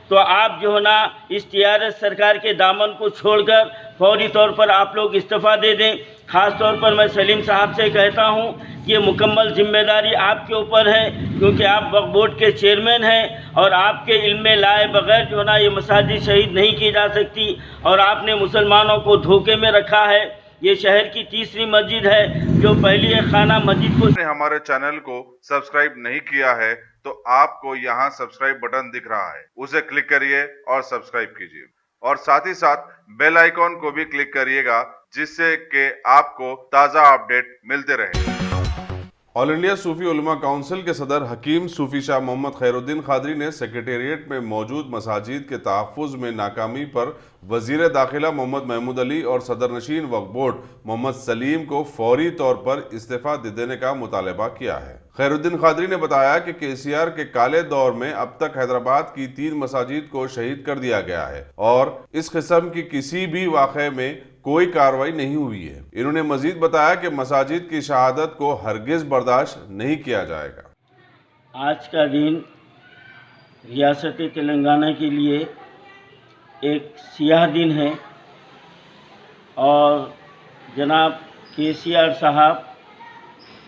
तो आप जो है ना इस टीआरएस सरकार के दामन को छोड़कर फौरी तौर पर आप लोग इस्तीफ़ा दे दें। ख़ास तौर पर मैं सलीम साहब से कहता हूं कि ये मुकम्मल जिम्मेदारी आपके ऊपर है, क्योंकि आप वक्फ बोर्ड के चेयरमैन हैं और आपके इल्म में लाए बगैर जो है ना ये मसाजिद शहीद नहीं की जा सकती और आपने मुसलमानों को धोखे में रखा है। ये शहर की तीसरी मस्जिद है जो पहली खाना मस्जिद को। हमारे चैनल को सब्सक्राइब नहीं किया है तो आपको यहाँ सब्सक्राइब बटन दिख रहा है, उसे क्लिक करिए और सब्सक्राइब कीजिए और साथ ही साथ बेल आइकॉन को भी क्लिक करिएगा, जिससे कि आपको ताज़ा अपडेट मिलते रहे। ऑल इंडिया सूफी उलमा काउंसिल के सदर हकीम सूफी शाह मोहम्मद खैरुद्दीन खादरी ने सेक्रेटेरिएट में मौजूद मसाजिद के तहफ़्फ़ुज़ में नाकामी पर वज़ीर दाखिला मोहम्मद महमूद अली और सदर नशीन वक्फ बोर्ड मोहम्मद सलीम को फौरी तौर पर इस्तीफ़ा दे देने का मुतालबा किया है। खैरुद्दीन खादरी ने बताया कि केसीआर के काले दौर में अब तक हैदराबाद की 3 मसाजिद को शहीद कर दिया गया है और इस किस्म की किसी भी वाक़े में कोई कार्रवाई नहीं हुई है। इन्होंने मजीद बताया कि मसाजिद की शहादत को हरगिज बर्दाश्त नहीं किया जाएगा। आज का दिन रियासत तेलंगाना के लिए एक सियाह दिन है और जनाब केसीआर साहब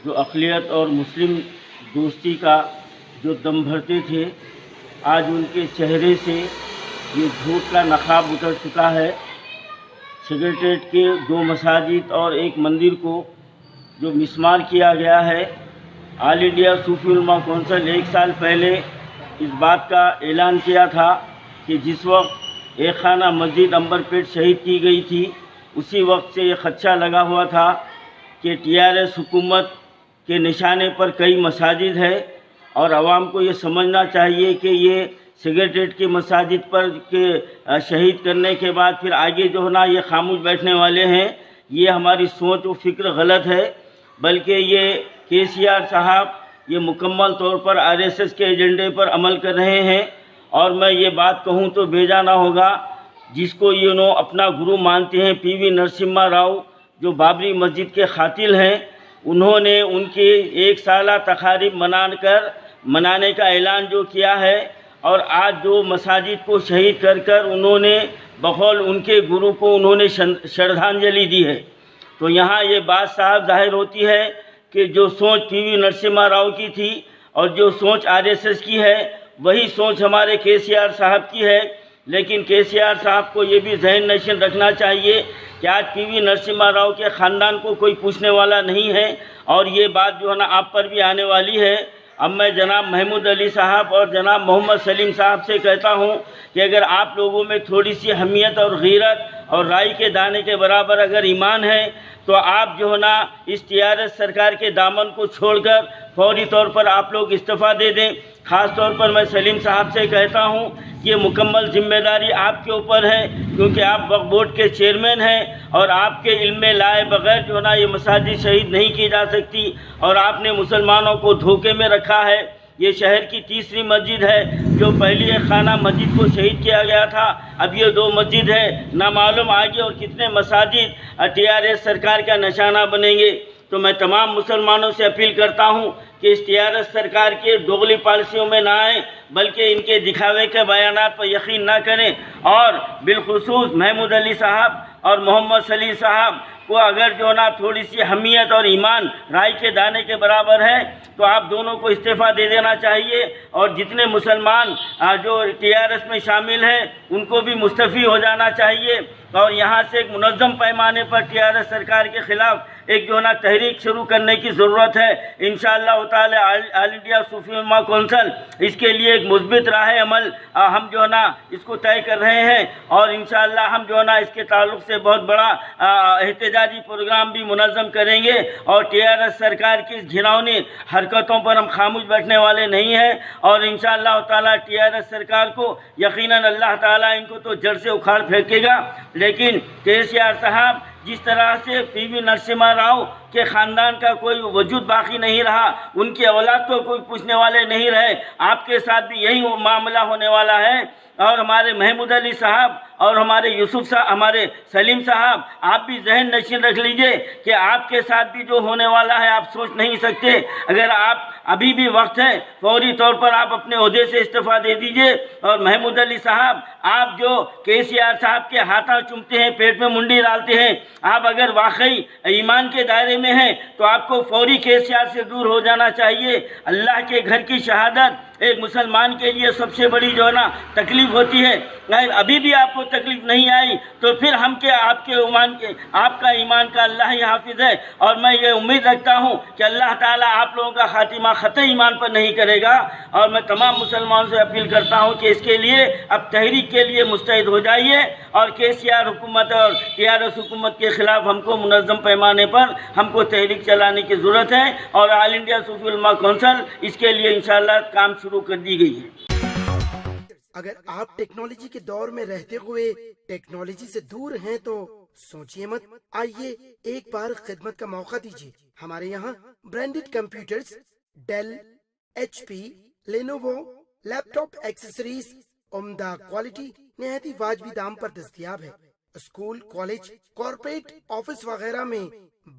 जो अक़लियत और मुस्लिम दोस्ती का जो दम भरते थे, आज उनके चेहरे से ये झूठ का नकाब उतर चुका है। सेक्रेटेरिएट के 2 मसाजिद और 1 मंदिर को जो मिसमार किया गया है। ऑल इंडिया सूफी उलमा काउंसिल 1 साल पहले इस बात का ऐलान किया था कि जिस वक्त एक खाना मस्जिद अंबरपेट शहीद की गई थी, उसी वक्त से ये खदशा लगा हुआ था कि टीआरएस हुकूमत के निशाने पर कई मसाजिद है और आवाम को ये समझना चाहिए कि ये सेक्रेटेरिएट की मसाजिद पर के शहीद करने के बाद फिर आगे जो है ना ये खामोश बैठने वाले हैं। ये हमारी सोच व फिक्र गलत है, बल्कि ये केसीआर साहब ये मुकम्मल तौर पर आरएसएस के एजेंडे पर अमल कर रहे हैं। और मैं ये बात कहूँ तो बेजाना होगा, जिसको ये नो अपना गुरु मानते हैं पीवी नरसिम्हा राव, जो बाबरी मस्जिद के कातिल हैं, उन्होंने उनके 1 साला तकारीब मनाने का ऐलान जो किया है और आज जो मसाजिद को शहीद कर कर उन्होंने बकौल उनके गुरु को उन्होंने श्रद्धांजलि दी है। तो यहाँ ये बात साफ जाहिर होती है कि जो सोच पीवी नरसिम्हा राव की थी और जो सोच आरएसएस की है, वही सोच हमारे केसीआर साहब की है। लेकिन केसीआर साहब को ये भी ज़हन नशीन रखना चाहिए कि आज पीवी नरसिम्हा राव के ख़ानदान को कोई पूछने वाला नहीं है और ये बात जो है ना आप पर भी आने वाली है। अब मैं जनाब महमूद अली साहब और जनाब मोहम्मद सलीम साहब से कहता हूं कि अगर आप लोगों में थोड़ी सी हमियत और गीरत और राई के दाने के बराबर अगर ईमान है, तो आप जो है ना इस टीआरएस सरकार के दामन को छोड़कर फौरी तौर पर आप लोग इस्तीफ़ा दे दें। ख़ास तौर पर मैं सलीम साहब से कहता हूं कि ये मुकम्मल जिम्मेदारी आपके ऊपर है, क्योंकि आप वक्फ बोर्ड के चेयरमैन हैं और आपके इल्म में लाए बगैर जो है ना ये मसाजिद शहीद नहीं की जा सकती और आपने मुसलमानों को धोखे में रखा है। ये शहर की तीसरी मस्जिद है जो पहली खाना मस्जिद को शहीद किया गया था, अब ये 2 मस्जिद है। ना मालूम आगे और कितने मसाजिद टीआरएस सरकार का निशाना बनेंगे। तो मैं तमाम मुसलमानों से अपील करता हूँ कि इस टीआरएस सरकार के दोगली पॉलिसियों में ना आए, बल्कि इनके दिखावे के बयानात पर यकीन ना करें। और बिलखुसूस महमूद अली साहब और मोहम्मद सलीम साहब को अगर जो ना थोड़ी सी हमियत और ईमान राई के दाने के बराबर है, तो आप दोनों को इस्तीफ़ा दे देना चाहिए और जितने मुसलमान जो टीआरएस में शामिल हैं उनको भी मुस्तफ़ी हो जाना चाहिए और यहाँ से एक मुनज़्ज़म पैमाने पर टीआरएस सरकार के ख़िलाफ़ एक जो है ना तहरीक शुरू करने की ज़रूरत है। इंशाअल्लाह ताला ऑल इंडिया सूफी उलमा काउंसिल इसके लिए एक मुस्बित राह अमल हम जो है ना इसको तय कर रहे हैं और इंशाअल्लाह हम जो है ना इसके ताल्लुक़ से बहुत बड़ा एहतजाजी प्रोग्राम भी मुनज़्ज़म करेंगे और टीआरएस सरकार की घिनौनी हरकतों पर हम खामोश बैठने वाले नहीं हैं और इंशाअल्लाह ताला टीआरएस सरकार को यकीनन अल्लाह ताला इनको तो जड़ से उखाड़ फेंकेगा। लेकिन केसीआर साहब जिस तरह से पीवी नरसिम्हा राव के ख़ानदान का कोई वजूद बाकी नहीं रहा, उनकी औलाद को कोई पूछने वाले नहीं रहे, आपके साथ भी यही मामला होने वाला है। और हमारे महमूद अली साहब और हमारे यूसुफ साहब, हमारे सलीम साहब, आप भी जहन नशीन रख लीजिए कि आपके साथ भी जो होने वाला है आप सोच नहीं सकते। अगर आप अभी भी वक्त है, फौरी तौर पर आप अपने ओहदे से इस्तीफा दे दीजिए। और महमूद अली साहब, आप जो केसीआर साहब के हाथा चूमते हैं, पेट में मुंडी डालते हैं, आप अगर वाकई ईमान के दायरे में हैं तो आपको फौरी केसीआर से दूर हो जाना चाहिए। अल्लाह के घर की शहादत एक मुसलमान के लिए सबसे बड़ी जो है ना तकलीफ होती है। अगर अभी भी आपको तकलीफ नहीं आई तो फिर हम के आपका ईमान का अल्लाह ही हाफिज है। और मैं ये उम्मीद रखता हूँ कि अल्लाह ताला आप लोगों का खातिमा ख़त ईमान पर नहीं करेगा। और मैं तमाम मुसलमानों से अपील करता हूँ कि इसके लिए अब तहरीक के लिए मुस्तैद हो जाइए और केसीआर हुकूमत और टीआरएस हुकूमत के ख़िलाफ़ हमको मुनज़्ज़म पैमाने पर हमको तहरीक चलाने की ज़रूरत है। और ऑल इंडिया सूफी उलमा कौंसिल इसके लिए इंशाअल्लाह काम शुरू कर दी गई है। अगर आप टेक्नोलॉजी के दौर में रहते हुए टेक्नोलॉजी से दूर हैं तो सोचिए मत, आइए एक बार खिदमत का मौका दीजिए। हमारे यहाँ branded computers, Dell, HP, Lenovo, laptop accessories उम्दा क्वालिटी निहायत ही वाजबी दाम पर दस्तयाब है। स्कूल, कॉलेज, कॉर्पोरेट, ऑफिस वगैरह में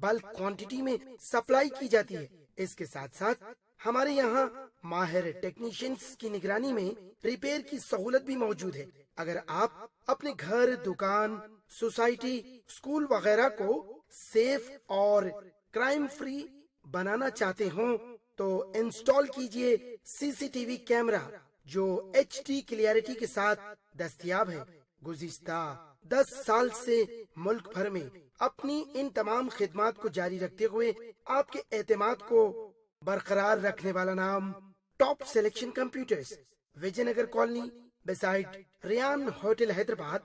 बल्क क्वांटिटी में सप्लाई की जाती है। इसके साथ साथ हमारे यहाँ माहिर टेक्नीशियंस की निगरानी में रिपेयर की सहूलत भी मौजूद है। अगर आप अपने घर, दुकान, सोसाइटी, स्कूल वगैरह को सेफ और क्राइम फ्री बनाना चाहते हो तो इंस्टॉल कीजिए CCTV कैमरा जो HD क्लियरिटी के साथ दस्तयाब है। गुज़िश्ता 10 साल से मुल्क भर में अपनी इन तमाम खिदमात को जारी रखते हुए आपके एतमाद को बरकरार रखने वाला नाम top selection computers, Vijayanagar colony, beside Riyan hotel, Hyderabad.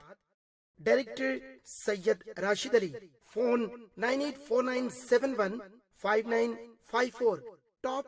Director Syed Rashid Ali. Phone 9849715954। Top